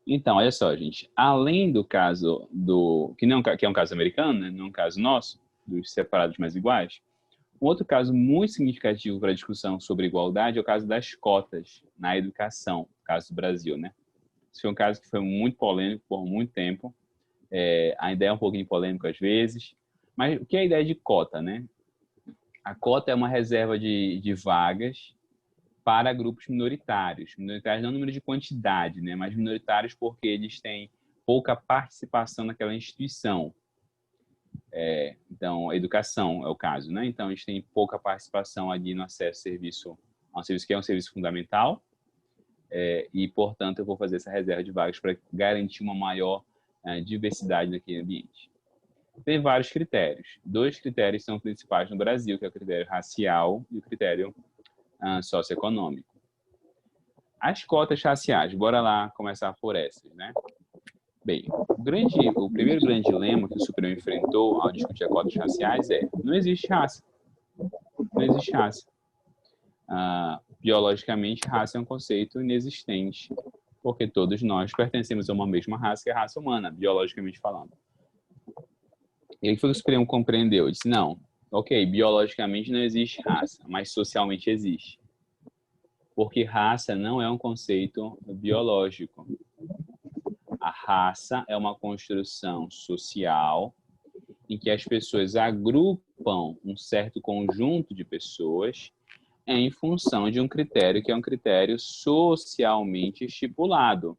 Então, olha só, gente. Além do caso que não, que é um caso americano, né? Não é um caso nosso, dos separados mas iguais. Um outro caso muito significativo para a discussão sobre igualdade é o caso das cotas na educação, no caso do Brasil, né? Esse foi um caso que foi muito polêmico por muito tempo. Ainda é um pouquinho polêmico às vezes. Mas o que é a ideia de cota, né? A cota é uma reserva de vagas para grupos minoritários. Minoritários não no número de quantidade, né? Mas minoritários porque eles têm pouca participação naquela instituição. Então, a educação é o caso, né? Então, eles têm pouca participação ali no acesso a um serviço que é um serviço fundamental, e, portanto, eu vou fazer essa reserva de vagas para garantir uma maior diversidade naquele ambiente. Tem vários critérios. Dois critérios são principais no Brasil, que é o critério racial e o critério socioeconômico. As cotas raciais, bora lá começar por essas, né? Bem, o primeiro grande dilema que o Supremo enfrentou ao discutir as cotas raciais não existe raça. Não existe raça. Biologicamente, raça é um conceito inexistente, porque todos nós pertencemos a uma mesma raça, que é a raça humana, biologicamente falando. E aí foi o que o Supremo compreendeu. Ele disse, não, ok, biologicamente não existe raça, mas socialmente existe. Porque raça não é um conceito biológico. A raça é uma construção social em que as pessoas agrupam um certo conjunto de pessoas em função de um critério que é um critério socialmente estipulado,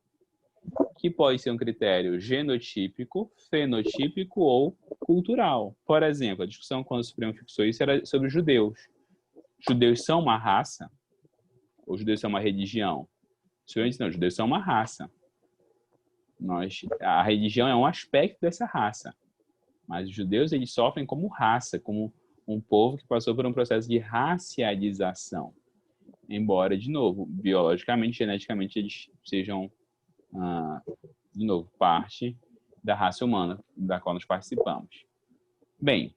que pode ser um critério genotípico, fenotípico ou cultural. Por exemplo, a discussão quando o Supremo fixou isso era sobre os judeus. Judeus são uma raça? Ou judeus são uma religião? O senhor disse, não, judeus são uma raça. A religião é um aspecto dessa raça. Mas os judeus, eles sofrem como raça, como um povo que passou por um processo de racialização. Embora, de novo, biologicamente, geneticamente, eles sejam, de novo, parte da raça humana da qual nós participamos. Bem,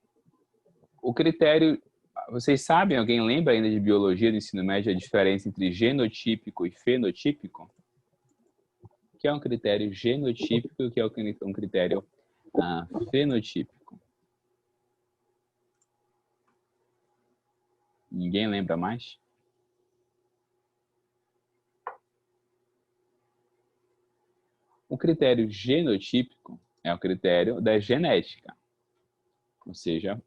o critério... Vocês sabem, alguém lembra ainda de biologia do ensino médio, a diferença entre genotípico e fenotípico? O que é um critério genotípico e o que é um critério fenotípico? Ninguém lembra mais? O critério genotípico é o critério da genética, ou seja,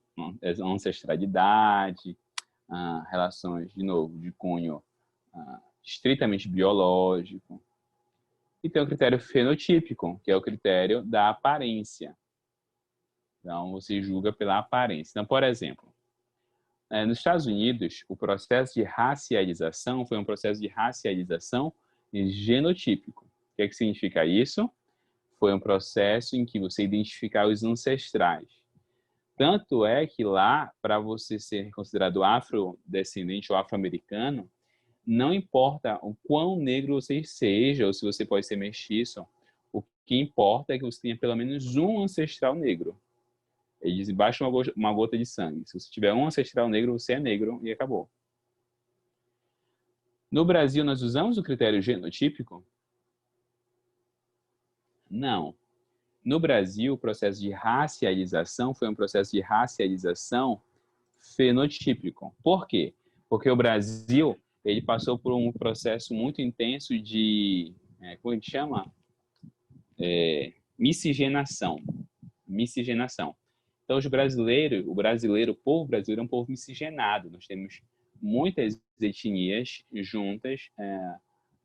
ancestralidade, relações, de novo, de cunho estritamente biológico. E tem o critério fenotípico, que é o critério da aparência. Então, você julga pela aparência. Então, por exemplo, nos Estados Unidos, o processo de racialização foi um processo de racialização genotípico. O que é que significa isso? Foi um processo em que você identificar os ancestrais. Tanto é que lá, para você ser considerado afrodescendente ou afro-americano, não importa o quão negro você seja, ou se você pode ser mestiço, o que importa é que você tenha pelo menos um ancestral negro. Ele diz, baixa uma gota de sangue. Se você tiver um ancestral negro, você é negro e acabou. No Brasil, nós usamos o critério genotípico? Não. No Brasil, o processo de racialização foi um processo de racialização fenotípico. Por quê? Porque o Brasil ele passou por um processo muito intenso de, como a gente chama? Miscigenação. Miscigenação. Então, o povo brasileiro é um povo miscigenado. Nós temos muitas etnias juntas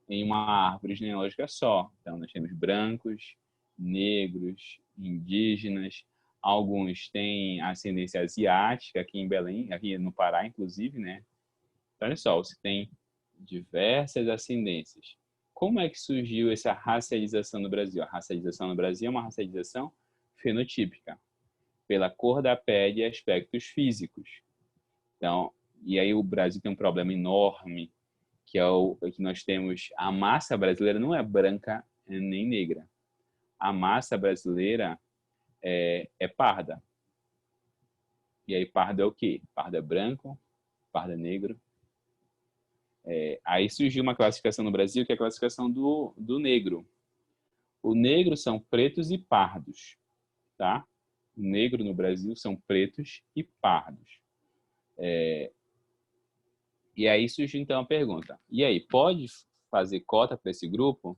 em uma árvore genealógica só. Então, nós temos brancos, negros, indígenas, alguns têm ascendência asiática, aqui em Belém, aqui no Pará, inclusive, né? Então, olha só, você tem diversas ascendências. Como é que surgiu essa racialização no Brasil? A racialização no Brasil é uma racialização fenotípica, pela cor da pele e aspectos físicos. Então, e aí o Brasil tem um problema enorme, que é que nós temos, a massa brasileira não é branca nem negra. A massa brasileira é parda. E aí pardo é o quê? Pardo é branco, pardo é negro. Aí surgiu uma classificação no Brasil, que é a classificação do negro. O negro são pretos e pardos, tá? O negro no Brasil são pretos e pardos. E aí surge então a pergunta, e aí, pode fazer cota para esse grupo?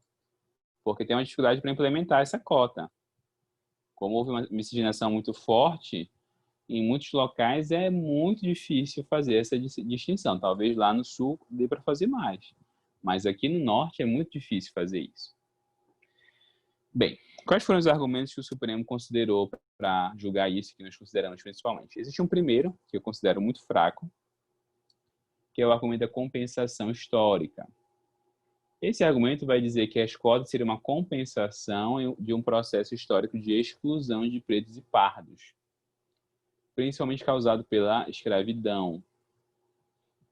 Porque tem uma dificuldade para implementar essa cota. Como houve uma miscigenação muito forte, em muitos locais é muito difícil fazer essa distinção. Talvez lá no sul dê para fazer mais, mas aqui no norte é muito difícil fazer isso. Bem, quais foram os argumentos que o Supremo considerou para julgar isso, que nós consideramos principalmente? Existe um primeiro, que eu considero muito fraco, que é o argumento da compensação histórica. Esse argumento vai dizer que as cotas seriam uma compensação de um processo histórico de exclusão de pretos e pardos, principalmente causado pela escravidão.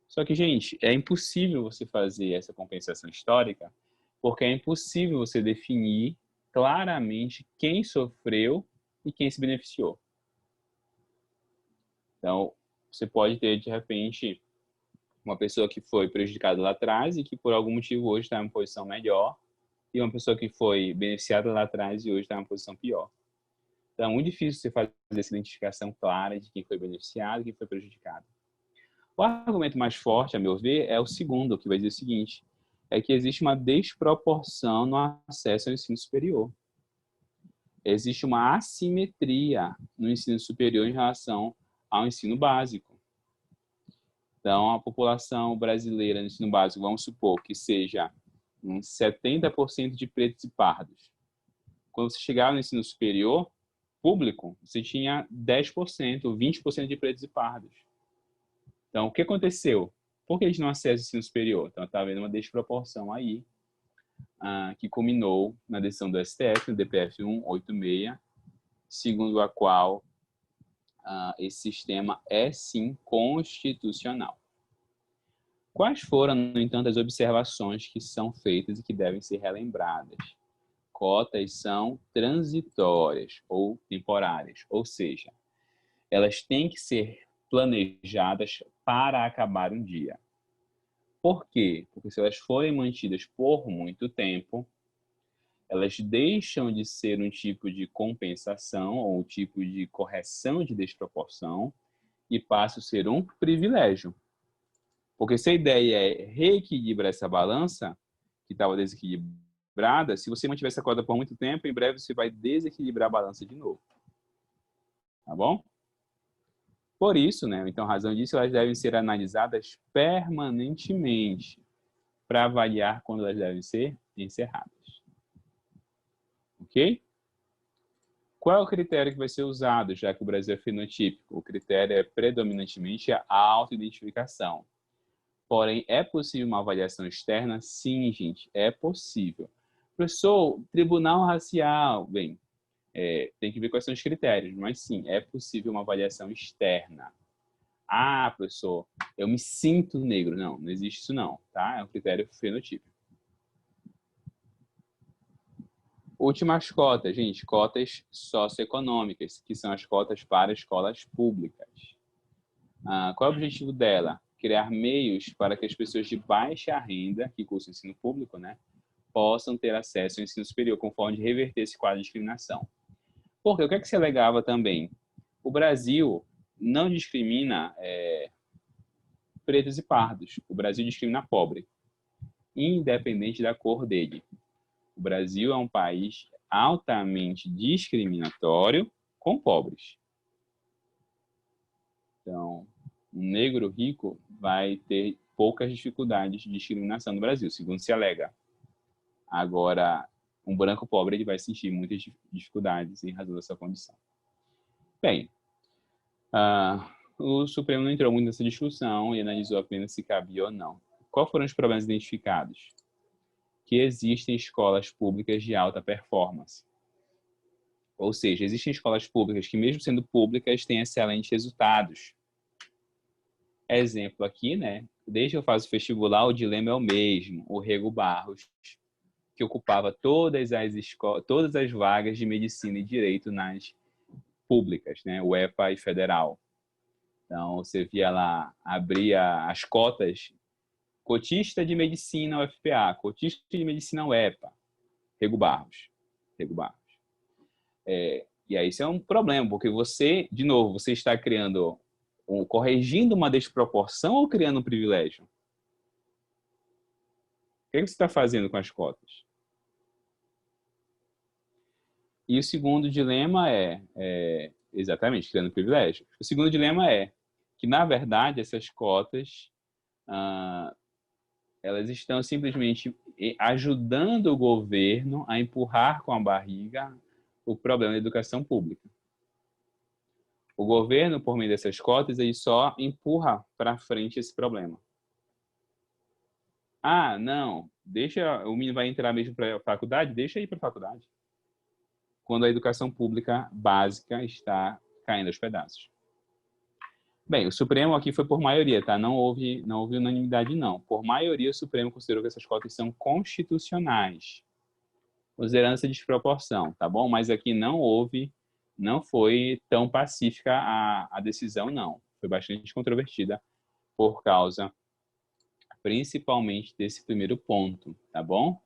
Só que, gente, é impossível você fazer essa compensação histórica, porque é impossível você definir claramente quem sofreu e quem se beneficiou. Então, você pode ter, de repente, uma pessoa que foi prejudicada lá atrás e que, por algum motivo, hoje está em uma posição melhor, e uma pessoa que foi beneficiada lá atrás e hoje está em uma posição pior. Então, é muito difícil você fazer essa identificação clara de quem foi beneficiado e quem foi prejudicado. O argumento mais forte, a meu ver, é o segundo, que vai dizer o seguinte, é que existe uma desproporção no acesso ao ensino superior. Existe uma assimetria no ensino superior em relação ao ensino básico. Então, a população brasileira no ensino básico, vamos supor que seja uns 70% de pretos e pardos. Quando você chegava no ensino superior público, você tinha 10%, 20% de pretos e pardos. Então, o que aconteceu? Por que eles não acessam o ensino superior? Então, está havendo uma desproporção aí, que culminou na decisão do STF, no DPF 186, segundo a qual esse sistema é, sim, constitucional. Quais foram, no entanto, as observações que são feitas e que devem ser relembradas? Cotas são transitórias ou temporárias, ou seja, elas têm que ser planejadas para acabar um dia. Por quê? Porque se elas forem mantidas por muito tempo, elas deixam de ser um tipo de compensação ou um tipo de correção de desproporção e passam a ser um privilégio. Porque se a ideia é reequilibrar essa balança, que estava desequilibrada, se você mantiver essa corda por muito tempo, em breve você vai desequilibrar a balança de novo. Tá bom? Por isso, né, então, a razão disso, elas devem ser analisadas permanentemente para avaliar quando elas devem ser encerradas. Ok? Qual é o critério que vai ser usado, já que o Brasil é fenotípico? O critério é predominantemente a autoidentificação. Porém, é possível uma avaliação externa? Sim, gente, é possível. Professor, tribunal racial, bem, tem que ver quais são os critérios, mas sim, é possível uma avaliação externa. Ah, professor, eu me sinto negro. Não, não existe isso não, tá? É um critério fenotípico. Últimas cotas, gente, cotas socioeconômicas, que são as cotas para escolas públicas. Qual é o objetivo dela? Criar meios para que as pessoas de baixa renda, que cursam ensino público, né, possam ter acesso ao ensino superior, conforme de reverter esse quadro de discriminação. Porque o que é que se alegava também? O Brasil não discrimina pretos e pardos. O Brasil discrimina pobre, independente da cor dele. O Brasil é um país altamente discriminatório com pobres. Então, um negro rico vai ter poucas dificuldades de discriminação no Brasil, segundo se alega. Agora, um branco pobre ele vai sentir muitas dificuldades em razão da sua condição. Bem, o Supremo não entrou muito nessa discussão e analisou apenas se cabia ou não. Quais foram os problemas identificados? Que existem escolas públicas de alta performance. Ou seja, existem escolas públicas que, mesmo sendo públicas, têm excelentes resultados. Exemplo aqui, né? Desde que eu faço vestibular, o dilema é o mesmo. O Rego Barros, que ocupava todas as vagas de medicina e direito nas públicas, né? UEPA e federal. Então, você via lá, abria as cotas, cotista de medicina UFPA, cotista de medicina UEPA, Rego Barros. Rego Barros. E aí isso é um problema, porque você, de novo, você está criando, corrigindo uma desproporção ou criando um privilégio? O que você está fazendo com as cotas? E o segundo dilema exatamente, criando privilégio. O segundo dilema é que, na verdade, essas cotas, elas estão simplesmente ajudando o governo a empurrar com a barriga o problema da educação pública. O governo, por meio dessas cotas, ele só empurra para frente esse problema. Ah, não, deixa, o menino vai entrar mesmo para a faculdade, deixa ir para a faculdade. Quando a educação pública básica está caindo aos pedaços. Bem, o Supremo aqui foi por maioria, tá? Não houve unanimidade, não. Por maioria, o Supremo considerou que essas cotas são constitucionais, considerando essa desproporção, tá bom? Mas aqui não foi tão pacífica a decisão, não. Foi bastante controvertida por causa, principalmente, desse primeiro ponto, tá bom?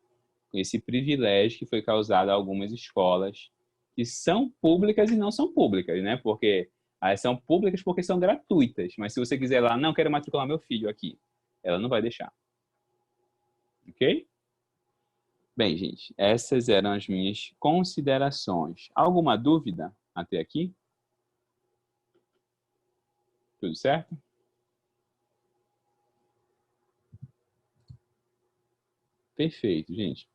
Esse privilégio que foi causado a algumas escolas que são públicas e não são públicas, né? Porque elas são públicas porque são gratuitas, mas se você quiser lá, não, quero matricular meu filho aqui, ela não vai deixar. Ok? Bem, gente, essas eram as minhas considerações. Alguma dúvida até aqui? Tudo certo? Perfeito, gente.